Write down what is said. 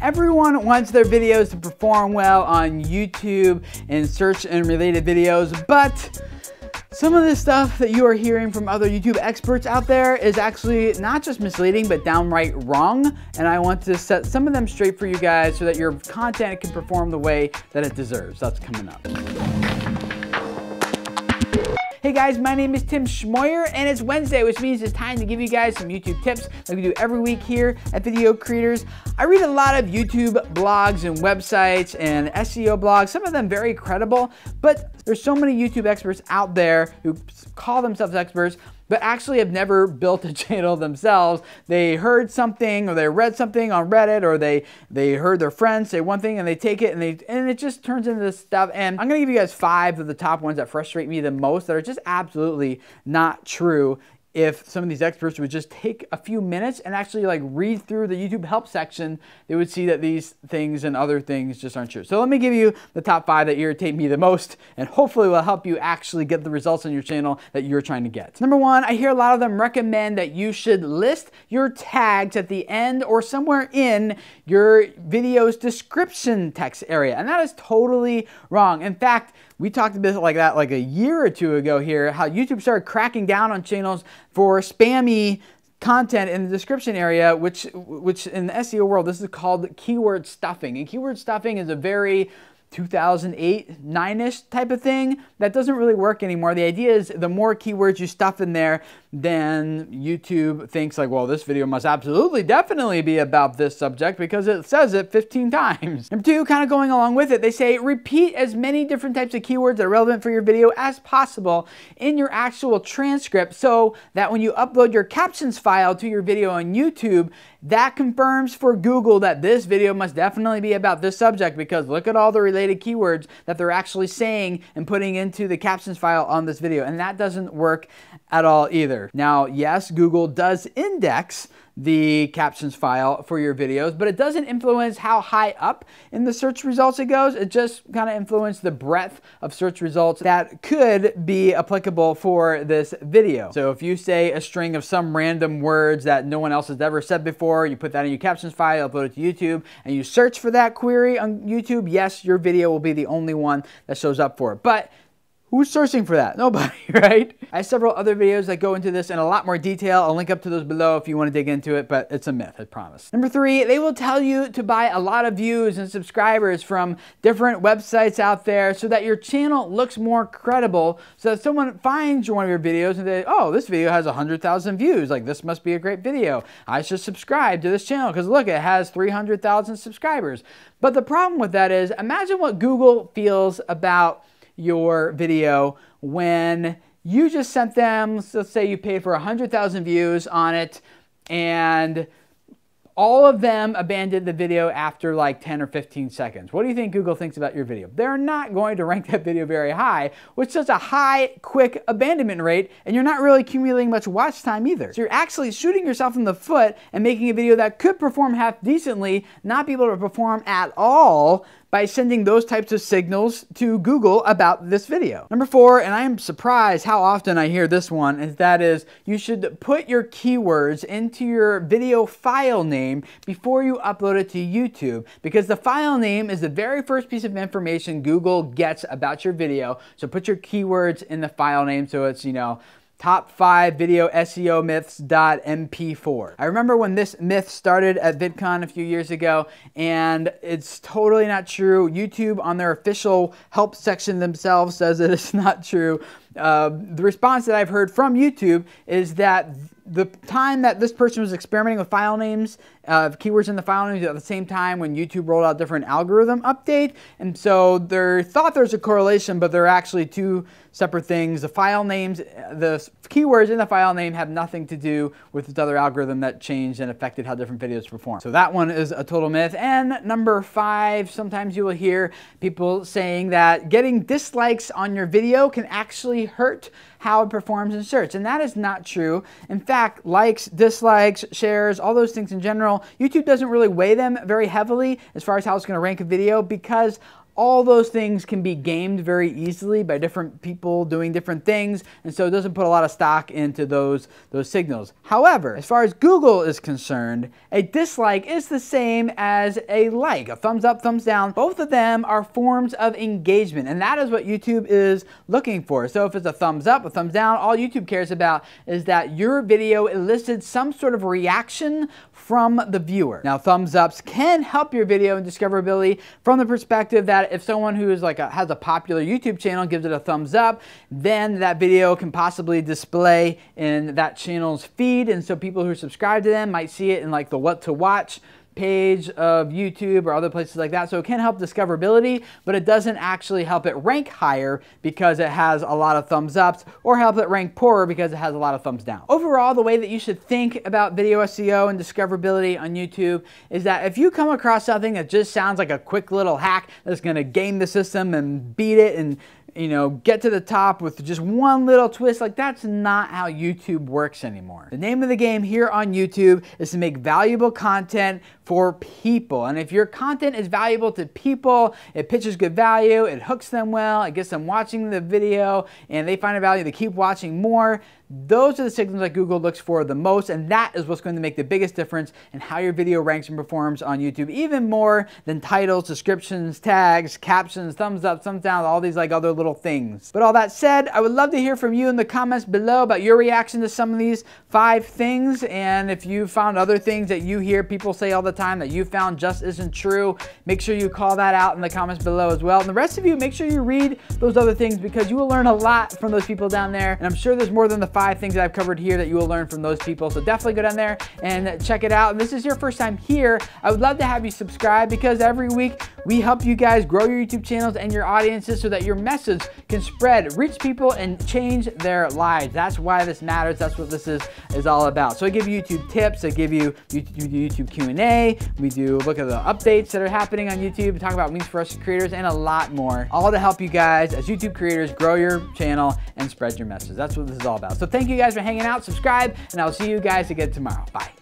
Everyone wants their videos to perform well on YouTube and search and related videos, but some of the stuff that you are hearing from other YouTube experts out there is actually not just misleading, but downright wrong. And I want to set some of them straight for you guys so that your content can perform the way that it deserves. That's coming up. Hey guys, my name is Tim Schmoyer and it's Wednesday, which means it's time to give you guys some YouTube tips like we do every week here at Video Creators. I read a lot of YouTube blogs and websites and SEO blogs, some of them very credible, but there's so many YouTube experts out there who call themselves experts but actually have never built a channel themselves. They heard something or they read something on Reddit or they heard their friends say one thing and they take it and it just turns into this stuff. And I'm gonna give you guys 5 of the top ones that frustrate me the most that are just absolutely not true. If some of these experts would just take a few minutes and actually like read through the YouTube help section, they would see that these things and other things just aren't true. So let me give you the top 5 that irritate me the most and hopefully will help you actually get the results on your channel that you're trying to get. Number 1, I hear a lot of them recommend that you should list your tags at the end or somewhere in your video's description text area. And that is totally wrong. In fact, we talked a bit like that like a year or 2 ago here, how YouTube started cracking down on channels for spammy content in the description area, which in the SEO world, this is called keyword stuffing. And keyword stuffing is a very 2008, 9-ish type of thing that doesn't really work anymore. The idea is the more keywords you stuff in there, then YouTube thinks like, well, this video must absolutely definitely be about this subject because it says it 15 times. Number 2, kind of going along with it, they say repeat as many different types of keywords that are relevant for your video as possible in your actual transcript so that when you upload your captions file to your video on YouTube, that confirms for Google that this video must definitely be about this subject because look at all the related keywords that they're actually saying and putting into the captions file on this video. And that doesn't work at all either. Now, yes, Google does index the captions file for your videos, but it doesn't influence how high up in the search results it goes. It just kind of influences the breadth of search results that could be applicable for this video. So if you say a string of some random words that no one else has ever said before, you put that in your captions file, upload it to YouTube, and you search for that query on YouTube, yes, your video will be the only one that shows up for it. But who's searching for that? Nobody, right? I have several other videos that go into this in a lot more detail. I'll link up to those below if you want to dig into it, but it's a myth, I promise. Number 3, they will tell you to buy a lot of views and subscribers from different websites out there so that your channel looks more credible, so that someone finds one of your videos and they, oh, this video has 100,000 views. Like, this must be a great video. I should subscribe to this channel because look, it has 300,000 subscribers. But the problem with that is, imagine what Google feels about your video when you just sent them, let's say you paid for 100,000 views on it and all of them abandoned the video after like 10 or 15 seconds. What do you think Google thinks about your video? They're not going to rank that video very high, which is a high, quick abandonment rate, and you're not really accumulating much watch time either. So you're actually shooting yourself in the foot and making a video that could perform half decently, not be able to perform at all by sending those types of signals to Google about this video. Number 4, and I am surprised how often I hear this one, is you should put your keywords into your video file name before you upload it to YouTube, because the file name is the very first piece of information Google gets about your video. So put your keywords in the file name so it's, you know, top 5 video SEO myths.mp4. I remember when this myth started at VidCon a few years ago, and it's totally not true. YouTube on their official help section themselves says that it's not true. The response that I've heard from YouTube is that the time that this person was experimenting with file names, keywords in the file names at the same time when YouTube rolled out different algorithm update. And so they thought there's a correlation, but they're actually 2 separate things. The file names, the keywords in the file name have nothing to do with this other algorithm that changed and affected how different videos perform. So that one is a total myth. And number 5, sometimes you will hear people saying that getting dislikes on your video can actually hurt how it performs in search. And that is not true. In fact, likes, dislikes, shares, all those things in general, YouTube doesn't really weigh them very heavily as far as how it's going to rank a video, because all those things can be gamed very easily by different people doing different things, and so it doesn't put a lot of stock into those signals. However, as far as Google is concerned, a dislike is the same as a like, a thumbs up, thumbs down. Both of them are forms of engagement, and that is what YouTube is looking for. So if it's a thumbs up, a thumbs down, all YouTube cares about is that your video elicited some sort of reaction from the viewer. Now, thumbs ups can help your video in discoverability from the perspective that if someone who is has a popular YouTube channel gives it a thumbs up, then that video can possibly display in that channel's feed, and so people who subscribe to them might see it in like the what to watch page of YouTube or other places like that. So it can help discoverability, but it doesn't actually help it rank higher because it has a lot of thumbs ups, or help it rank poorer because it has a lot of thumbs down. Overall, the way that you should think about video SEO and discoverability on YouTube is that if you come across something that just sounds like a quick little hack that's going to game the system and beat it and get to the top with just one little twist, like that's not how YouTube works anymore. The name of the game here on YouTube is to make valuable content for people. And if your content is valuable to people, it pitches good value, it hooks them well, it gets them watching the video, and they find a value, they keep watching more. Those are the signals that Google looks for the most, and that is what's going to make the biggest difference in how your video ranks and performs on YouTube, even more than titles, descriptions, tags, captions, thumbs up, thumbs down, all these like other little things. But all that said, I would love to hear from you in the comments below about your reaction to some of these 5 things, and if you found other things that you hear people say all the time that you found just isn't true, make sure you call that out in the comments below as well. And the rest of you, make sure you read those other things, because you will learn a lot from those people down there, and I'm sure there's more than the 5 things that I've covered here that you will learn from those people. So definitely go down there and check it out. And this is your first time here, I would love to have you subscribe, because every week we help you guys grow your YouTube channels and your audiences so that your message can spread, reach people, and change their lives. That's why this matters. That's what this is all about. So I give you YouTube tips, I give you YouTube Q&A, we do look at the updates that are happening on YouTube, we talk about links for us creators, and a lot more, all to help you guys as YouTube creators grow your channel and spread your message. That's what this is all about. So thank you guys for hanging out, subscribe, and I'll see you guys again tomorrow. Bye.